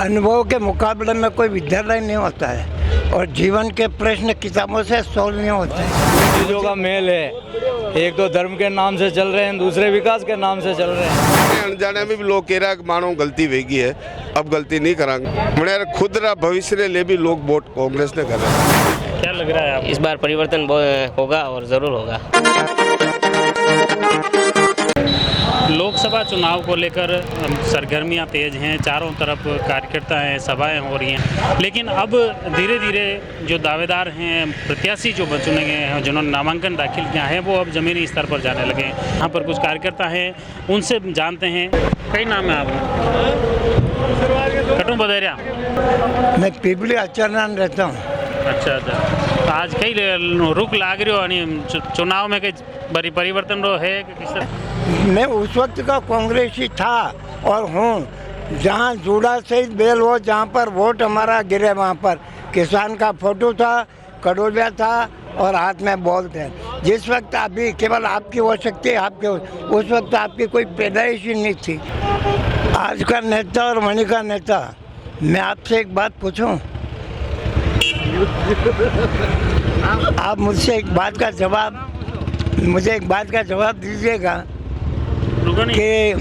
अनुभव के मुकाबले में कोई विद्यालय नहीं होता है और जीवन के प्रश्न किताबों से सॉल्व नहीं होते हैं। चीज़ों का मेल है, एक तो धर्म के नाम से चल रहे हैं, दूसरे विकास के नाम से चल रहे हैं। अनजाने में भी लोग कह रहा है कि मानो गलती वेगी है, अब गलती नहीं करांगे। मैंने खुद भविष्य ने ले भी लोग वोट कांग्रेस ने कर रहे हैं। क्या लग रहा है आपको? इस बार परिवर्तन होगा और ज़रूर होगा। लोकसभा चुनाव को लेकर सरगर्मियां तेज हैं, चारों तरफ कार्यकर्ता हैं, सभाएं हो रही हैं, लेकिन अब धीरे धीरे जो दावेदार हैं, प्रत्याशी जो चुने गए हैं, जिन्होंने नामांकन दाखिल किया है, वो अब ज़मीनी स्तर पर जाने लगे हैं। यहाँ पर कुछ कार्यकर्ता हैं, उनसे जानते हैं। कई नाम है आपका? कटू बदेरिया। मैं पिपली आचरण रहता हूँ। अच्छा, तो आज कई रुक लाग रही हो आणि चुनाव में कई बड़ी परिवर्तन रो है कि किस तरह? मैं उस वक्त का कांग्रेसी था और हूँ। जहाँ जूड़ा सहित बेल हो, जहाँ पर वोट हमारा गिरे, वहाँ पर किसान का फोटो था, कड़ोलिया था और हाथ में बॉल थे। जिस वक्त अभी केवल आपकी हो सकती है, आपके उस वक्त आपकी कोई पैदाइश ही नहीं थी। आज का नेता और वहीं का नेता, मैं आपसे एक बात पूछूं? आप मुझसे एक बात का जवाब दीजिएगा कि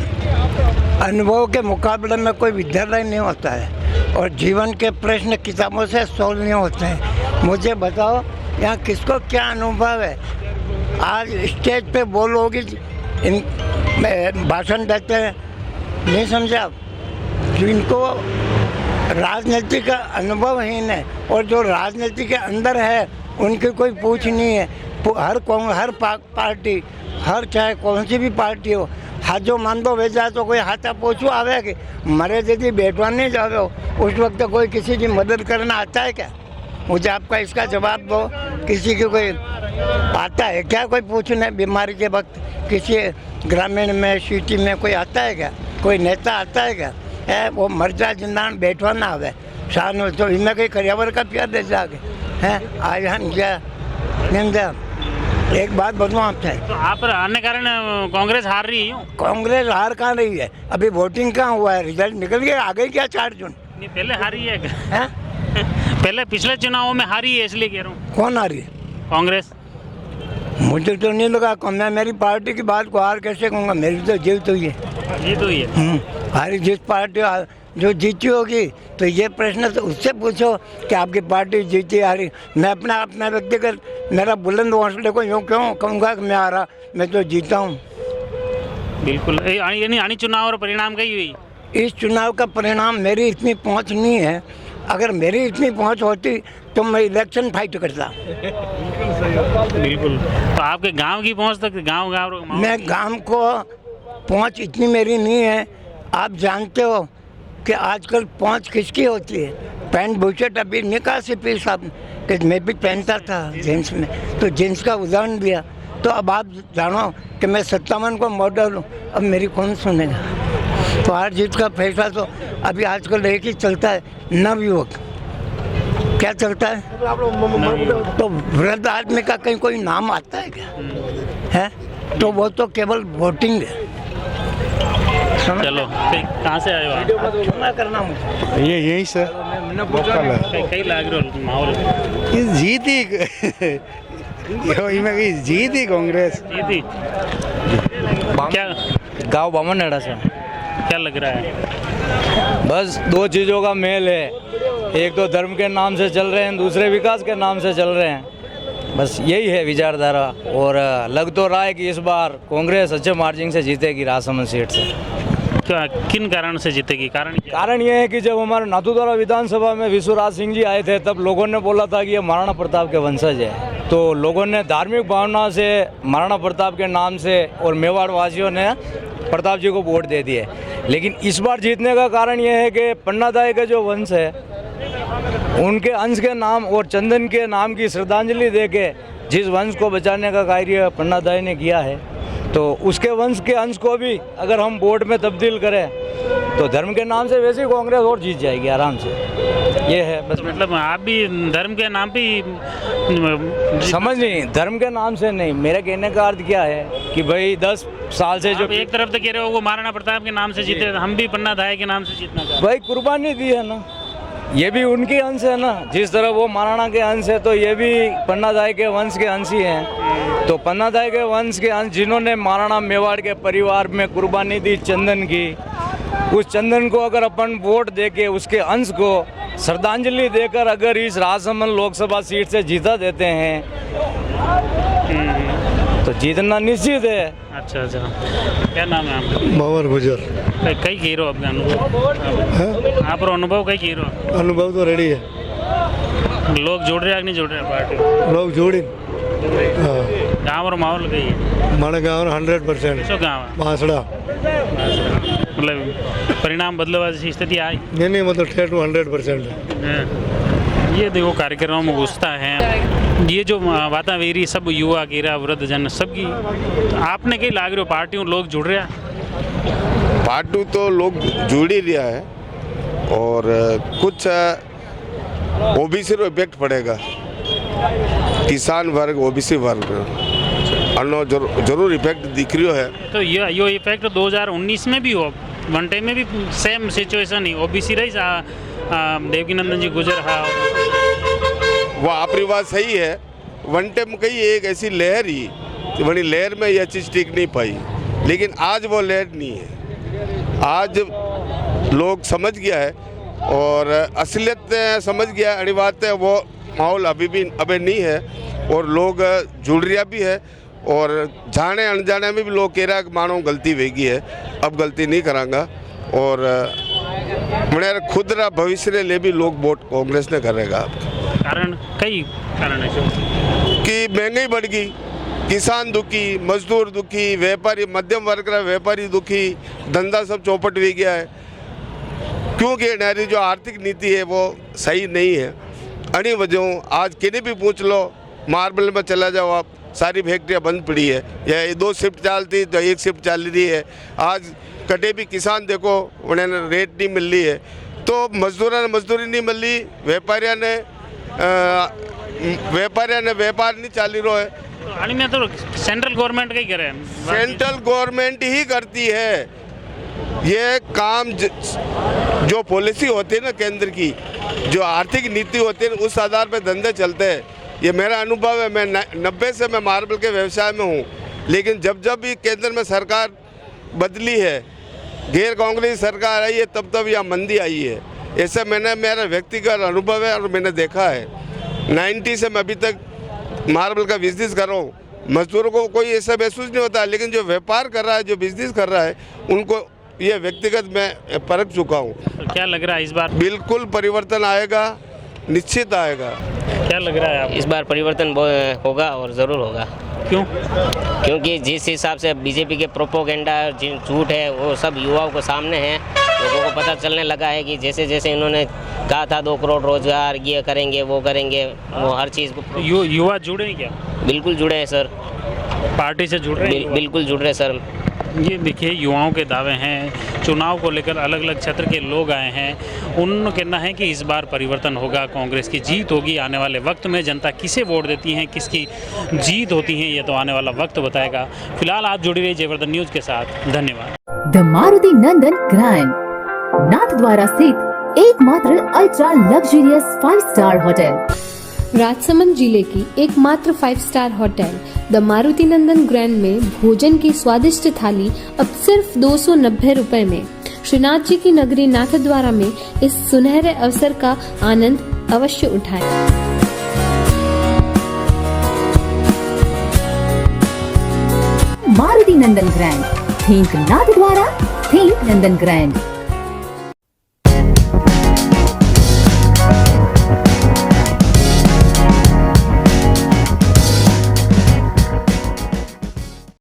अनुभव के मुकाबले में कोई विद्यालय नहीं होता है और जीवन के प्रश्न किताबों से सॉल्व नहीं होते हैं। मुझे बताओ, यहाँ किसको क्या अनुभव है? आज स्टेज पे बोलोगी, भाषण देते हैं, नहीं समझे आप? जिनको राजनीति का अनुभव ही नहीं और जो राजनीति के अंदर है उनकी कोई पूछ नहीं है। हर पार्टी, हर चाहे कौन सी भी पार्टी हो, हाथों मान दो भेजा तो कोई हाथा पोछू आवे कि मरे यदि बैठवा नहीं जावे हो, उस वक्त तो कोई किसी की मदद करना आता है क्या? मुझे आपका इसका जवाब दो। किसी की कोई आता है क्या कोई पूछने? बीमारी के वक्त किसी ग्रामीण में, सिटी में कोई आता है क्या? कोई नेता आता है क्या? है वो मर जा जिंदा बैठवा ना आवे शान तो इनमें कहीं करियावर का प्यार दे जाके हैं आज हम क्या निंदा। एक बात बताऊँ आपसे, तो आप आने कारण कांग्रेस हार रही है? कांग्रेस हार कहाँ रही है? अभी वोटिंग कहाँ हुआ है? रिजल्ट निकल गया, आ गई क्या 4 जून? नहीं, पहले हारी है। हैं? पहले पिछले चुनावों में हारी है, इसलिए कह रहा हूँ। कौन हारी? कांग्रेस। मुझे तो नहीं लगा। मैं मेरी पार्टी की बात को हार कैसे कहूँगा? मेरी तो जीत हुई है। जीत हुई है। हारी जिस पार्टी जो जीती होगी तो ये प्रश्न तो उससे पूछो कि आपकी पार्टी जीती हारी। मैं अपना व्यक्तिगत मेरा बुलंद हौसले को यूँ क्यों कहूँगा कि मैं हारा? मैं तो जीता हूँ। बिल्कुल। यानी आनी चुनाव और परिणाम कही हुई? इस चुनाव का परिणाम मेरी इतनी पहुँच नहीं है। अगर मेरी इतनी पहुँच होती तो मैं इलेक्शन फाइट करता। बिल्कुल। तो आपके गांव की पहुँच तक गांव मैं गांव को पहुँच इतनी मेरी नहीं है। आप जानते हो कि आजकल पहुँच किसकी होती है? पैंट बुशर्ट अभी निकासी पी साहब कि मैं भी पहनता था जींस में, तो जींस का उदाहरण दिया। तो अब आप जानो कि मैं 57 को मॉडल हूँ, अब मेरी कौन सुनेगा? तो हार जीत का फैसला तो अभी आजकल एक ही चलता है, नवयुवक। क्या चलता है? तो वृद्ध आदमी का कहीं कोई नाम आता है क्या? है तो वो तो केवल वोटिंग है। चलो, कहाँ से आए हो आप? क्षमा करना मुझे। ये यहीं से कई लाग रहे माहौल जीती जीती कांग्रेस। जीती। क्या गाँव बामनहेड़ा से। क्या लग रहा है? बस 2 चीज़ों का मेल है, एक तो धर्म के नाम से चल रहे हैं, दूसरे विकास के नाम से चल रहे हैं। बस यही है विचारधारा। और लग तो रहा है कि इस बार कांग्रेस अच्छे मार्जिन से जीतेगी राजसमंद सीट से। क्या, किन कारण से जीतेगी? कारण ये है कि जब हमारे नाथुद्वारा विधानसभा में विश्वराज सिंह जी आए थे, तब लोगों ने बोला था कि ये महाराणा प्रताप के वंशज है। तो लोगों ने धार्मिक भावना से महाराणा प्रताप के नाम से और मेवाड़ वासियों ने प्रताप जी को वोट दे दिए। लेकिन इस बार जीतने का कारण ये है कि पन्नादाई का जो वंश है, उनके अंश के नाम और चंदन के नाम की श्रद्धांजलि देके जिस वंश को बचाने का कार्य पन्नादाई ने किया है, तो उसके वंश के अंश को भी अगर हम वोट में तब्दील करें तो धर्म के नाम से वैसे ही कांग्रेस और जीत जाएगी आराम से। ये है बस। मतलब आप भी धर्म के नाम पे ही समझ नहीं, धर्म के नाम से नहीं, मेरे कहने का अर्थ क्या है कि भाई 10 साल से जो आप एक तरफ तो कह रहे हो वो महाराणा प्रताप के नाम से जीते, हम भी पन्ना धाय के नाम से जीतना चाहते हैं। भाई कुर्बानी दी है ना, ये भी उनके अंश है ना। जिस तरह वो महाराणा के अंश है तो ये भी पन्नादाय के वंश के अंश ही हैं। तो पन्नादाय के वंश के अंश जिन्होंने महाराणा मेवाड़ के परिवार में कुर्बानी दी चंदन की, उस चंदन को अगर अपन वोट देके उसके अंश को श्रद्धांजलि देकर अगर इस राजसमंद लोकसभा सीट से जीता देते हैं तो जीतना निश्चित है। अच्छा अच्छा, क्या नाम है आपका? बाबर गुजर कई कह रहे हो आपका अनुभव? आप अनुभव कई कह रहे हो? अनुभव तो रेडी है, लोग जुड़ रहे हैं कि नहीं जुड़ रहे हैं पार्टी? लोग जोड़ी गाँव और माहौल कही है माने गाँव 100% શું ગાँव है? बांसड़ा मतलब परिणाम बदलवा जैसी स्थिति आई? नहीं मतलब 100% है। ये देखो कार्यक्रमों में घुसता है, ये जो वातावेरी सब युवा गिरा वृद्ध जन सबकी, तो आपने कहीं लाग रहे हो पार्टी में लोग जुड़ रहे हैं? पार्टी तो लोग जुड़ ही रहा है और कुछ ओबीसी रो इफेक्ट पड़ेगा, किसान वर्ग ओबीसी वर्ग अनो जरूर इफेक्ट दिख रही है। तो ये इफेक्ट 2019 में भी हो, वन टाइम में भी सेम सिचुएशन ही ओबीसी रही देवकीनंदन जी गुजर हा। वो आपकी बात सही है, वन टाइम कही एक ऐसी लहर ही वही लहर में यह चीज़ टिक नहीं पाई, लेकिन आज वो लहर नहीं है। आज लोग समझ गया है और असलियत समझ गया है, अनिवार्य है वो माहौल अभी नहीं है और लोग जुड़ रहा भी है और जाने अनजाने में भी लोग कह रहा है कि मानो गलती वेगी है, अब गलती नहीं करांगा और मैंने खुद रा भविष्य ले भी लोग वोट कांग्रेस ने करेगा। कारण कई कारण है कि महंगाई बढ़ गई, किसान दुखी, मजदूर दुखी, व्यापारी मध्यम वर्ग का व्यापारी दुखी, धंधा सब चौपट भी गया है क्योंकि हमारी जो आर्थिक नीति है वो सही नहीं है। अन्य वजहों आज किन्हीं भी पूछ लो, मार्बल में चला जाओ आप, सारी फैक्ट्रियाँ बंद पड़ी है, या 2 शिफ्ट चलती तो 1 शिफ्ट चल रही है। आज कटे भी किसान देखो उन्हें रेट नहीं मिल रही है, तो मजदूरों ने मजदूरी नहीं मिल रही, व्यापारियों ने व्यापार नहीं चाली रहा है। तो में तो सेंट्रल गवर्नमेंट का ही करे, सेंट्रल गवर्नमेंट ही करती है ये काम। जो पॉलिसी होती है ना केंद्र की, जो आर्थिक नीति होती है उस आधार पर धंधे चलते हैं। ये मेरा अनुभव है, मैं 90 से मैं मार्बल के व्यवसाय में हूँ, लेकिन जब भी केंद्र में सरकार बदली है, गैर कांग्रेस सरकार आई है, तब यहाँ मंदी आई है। ऐसा मेरा व्यक्तिगत अनुभव है और मैंने देखा है। 90 से मैं अभी तक मार्बल का बिजनेस कर रहा हूँ, मजदूरों को कोई ऐसा महसूस नहीं होता, लेकिन जो व्यापार कर रहा है, जो बिजनेस कर रहा है, उनको ये व्यक्तिगत मैं परख चुका हूँ। तो क्या लग रहा है इस बार? बिल्कुल परिवर्तन आएगा, निश्चित आएगा। क्या लग रहा है आप? इस बार परिवर्तन होगा और ज़रूर होगा। क्यों? क्योंकि जिस हिसाब से बीजेपी के प्रोपोगेंडा झूठ है वो सब युवाओं को सामने है, लोगों को पता चलने लगा है कि जैसे जैसे इन्होंने कहा था 2 करोड़ रोजगार, ये करेंगे वो करेंगे, वो हर चीज़ को युवा जुड़े हैं क्या? बिल्कुल जुड़े हैं सर, पार्टी से जुड़ रहे हैं? बिल्कुल जुड़ रहे हैं सर। ये देखिए युवाओं के दावे हैं, चुनाव को लेकर अलग अलग क्षेत्र के लोग आए हैं, उनका कहना है कि इस बार परिवर्तन होगा, कांग्रेस की जीत होगी। आने वाले वक्त में जनता किसे वोट देती है, किसकी जीत होती है, ये तो आने वाला वक्त बताएगा। फिलहाल आप जुड़ी रहिए जयवर्धन न्यूज के साथ, धन्यवाद। The Maruti Nandan grand Nathdwara स्थित एकमात्र ultra luxurious 5 star hotel, Rajsamand जिले की एकमात्र 5 star hotel the Maruti Nandan grand में भोजन की स्वादिष्ट थाली अब सिर्फ 290 रुपए में। श्रीनाथ जी की नगरी नाथद्वारा में इस सुनहरे अवसर का आनंद अवश्य उठाएं। मारुति नंदन ग्रैंड, थिंक नाथद्वारा, थिंक नंदन ग्रैंड।